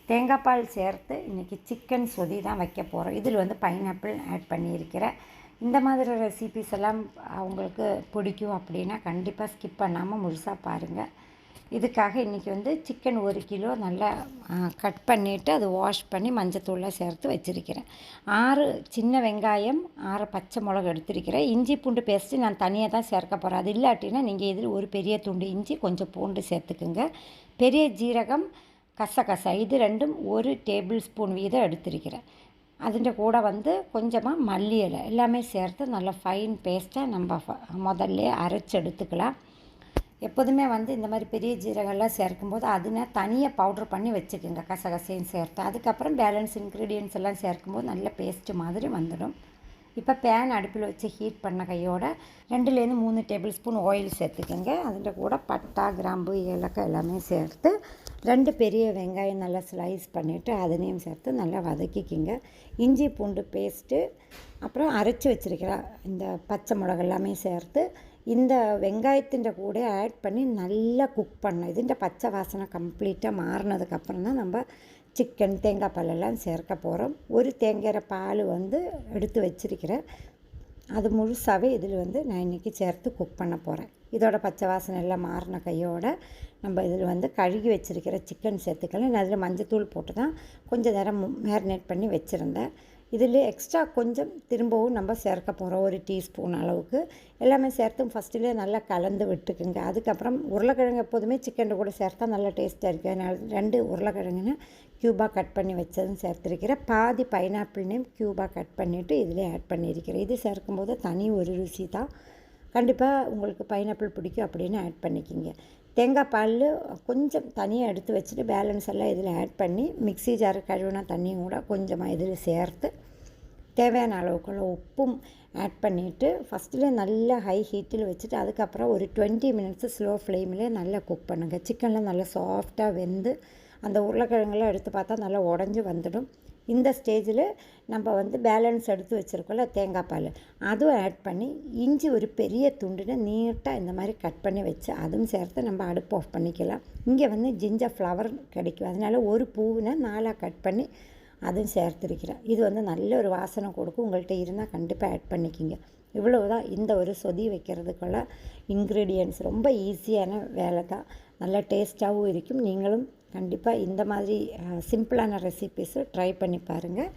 தேங்காய் பால் சேர்த்து இன்றைக்கி சிக்கன் சொதி தான் வைக்க போகிறோம். இதில் வந்து பைனாப்பிள் ஆட் பண்ணியிருக்கிறேன். இந்த மாதிரி ரெசிபீஸ் எல்லாம் அவங்களுக்கு பிடிக்கும் அப்படின்னா கண்டிப்பாக ஸ்கிப் பண்ணாமல் முழுசாக பாருங்கள். இதுக்காக இன்றைக்கி வந்து சிக்கன் 1 கிலோ நல்லா கட் பண்ணிவிட்டு அது வாஷ் பண்ணி மஞ்சத்தூளில் சேர்த்து வச்சுருக்கிறேன். 6 சின்ன வெங்காயம், 6 பச்சை மிளகு எடுத்திருக்கிறேன். இஞ்சி பூண்டு பேஸ்ட்டு நான் தனியாக தான் சேர்க்க போகிறேன். அது இல்லாட்டினா நீங்கள் இதில் ஒரு பெரிய துண்டு இஞ்சி, கொஞ்சம் பூண்டு சேர்த்துக்குங்க. பெரிய ஜீரகம், கசகசா இது ரெண்டும் 1 டேபிள் ஸ்பூன் வீதம் எடுத்திருக்கிறேன். அதிൻ്റെ கூட வந்து கொஞ்சமாக மல்லி இலை எல்லாமே சேர்த்து நல்லா ஃபைன் பேஸ்ட்டாக நம்ம முதல்ல அரைச்சி எடுத்துக்கலாம். எப்போதுமே வந்து இந்த மாதிரி பெரிய ஜீரகம்லாம் சேர்க்கும்போது அதுனா தனியாக பவுட்ரு பண்ணி வச்சுக்கோங்க, கசகசையும் சேர்த்து. அதுக்கப்புறம் பேலன்ஸ் இன்க்ரீடியன்ஸ் எல்லாம் சேர்க்கும்போது நல்ல பேஸ்ட்டு மாதிரி வந்துடும். இப்போ பேன் அடுப்பில் வச்சு ஹீட் பண்ண கையோட 2லேருந்து 3 டேபிள் ஸ்பூன் ஆயில் சேர்த்துக்கோங்க. அதில் கூட பட்டை, கிராம்பு, ஏலக்காய் எல்லாமே சேர்த்து 2 பெரிய வெங்காயம் நல்லா ஸ்லைஸ் பண்ணிவிட்டு அதனையும் சேர்த்து நல்லா வதக்கிக்கிங்க. இஞ்சி பூண்டு பேஸ்ட்டு, அப்புறம் அரைச்சி வச்சுருக்கிற இந்த பச்சை மிளகு எல்லாமே சேர்த்து இந்த வெங்காயத்தின் கூட ஆட் பண்ணி நல்லா குக் பண்ணணும். இதுன்ற பச்சை வாசனை கம்ப்ளீட்டாக மாறினதுக்கப்புறம் தான் நம்ம சிக்கன் தேங்காய் பாலெல்லாம் சேர்க்க போகிறோம். ஒரு தேங்காய் பால் வந்து எடுத்து வச்சுருக்கிறேன். அது முழுசாகவே இதில் வந்து நான் இன்றைக்கி சேர்த்து குக் பண்ண போகிறேன். இதோட பச்சை வாசனை எல்லாம் மாறின கையோட நம்ம இதில் வந்து கழுகி வச்சுருக்கிற சிக்கன் சேர்த்துக்கலாம். நான் அதில் மஞ்சத்தூள் போட்டு தான் கொஞ்சம் நேரம் மேரினேட் பண்ணி வச்சுருந்தேன். இதில் எக்ஸ்ட்ரா கொஞ்சம் திரும்பவும் நம்ம சேர்க்க போகிறோம், 1 டீஸ்பூன் அளவுக்கு. எல்லாமே சேர்த்து ஃபஸ்ட்டிலே நல்லா கலந்து விட்டுக்குங்க. அதுக்கப்புறம் உருளைக்கிழங்கு எப்போதுமே சிக்கன் கூட சேர்த்தா நல்லா டேஸ்ட்டாக இருக்குது. அதனால் 2 உருளைக்கிழங்குன்னு க்யூபாக கட் பண்ணி வச்சதும் சேர்த்துருக்கிறேன். பாதி பைனாப்பிள்னையும் க்யூபாக கட் பண்ணிவிட்டு இதிலே ஆட் பண்ணியிருக்கிறேன். இது சேர்க்கும்போது தனி ஒரு ருசி தான். கண்டிப்பாக உங்களுக்கு பைனாப்பிள் பிடிக்கும் அப்படின்னு ஆட் பண்ணிக்கிங்க. தேங்காய் பால் கொஞ்சம் தனியாக எடுத்து வச்சுட்டு பேலன்ஸ் எல்லாம் இதில் ஆட் பண்ணி மிக்ஸி ஜார் கழுவின தண்ணியும் கூட கொஞ்சமாக இதில் சேர்த்து தேவையான அளவுக்குள்ள உப்பும் ஆட் பண்ணிவிட்டு ஃபஸ்ட்டில் நல்லா ஹை ஹீட்டில் வச்சுட்டு அதுக்கப்புறம் ஒரு 20 மினிட்ஸ் ஸ்லோ ஃப்ளேமில் நல்லா குக் பண்ணுங்கள். சிக்கன்லாம் நல்லா சாஃப்டாக வெந்து அந்த உருளைக்கிழங்கெல்லாம் எடுத்து பார்த்தா நல்லா உடஞ்சி வந்துடும். இந்த ஸ்டேஜில் நம்ம வந்து பேலன்ஸ் எடுத்து வச்சுருக்கோம்ல தேங்காய் பால், அதுவும் ஆட் பண்ணி இஞ்சி ஒரு பெரிய துண்டுன்னு நீட்டாக இந்த மாதிரி கட் பண்ணி வச்சு அதுவும் சேர்த்து நம்ம அடுப்பு ஆஃப் பண்ணிக்கலாம். இங்கே வந்து ஜிஞ்சர் ஃப்ளவர் கிடைக்கும், அதனால் ஒரு பூவினை 4 கட் பண்ணி அதுவும் சேர்த்துருக்கிறேன். இது வந்து நல்ல ஒரு வாசனை கொடுக்கும். உங்கள்கிட்ட இருந்தால் கண்டிப்பாக ஆட் பண்ணிக்கிங்க. இவ்வளவு தான் இந்த ஒரு சொதி வைக்கிறதுக்குள்ள இன்க்ரீடியன்ட்ஸ். ரொம்ப ஈஸியான வேலை தான், நல்லா டேஸ்ட்டாகவும் இருக்கும். நீங்களும் கண்டிப்பாக இந்த மாதிரி சிம்பிளான ரெசிபீஸை ட்ரை பண்ணி பாருங்கள்.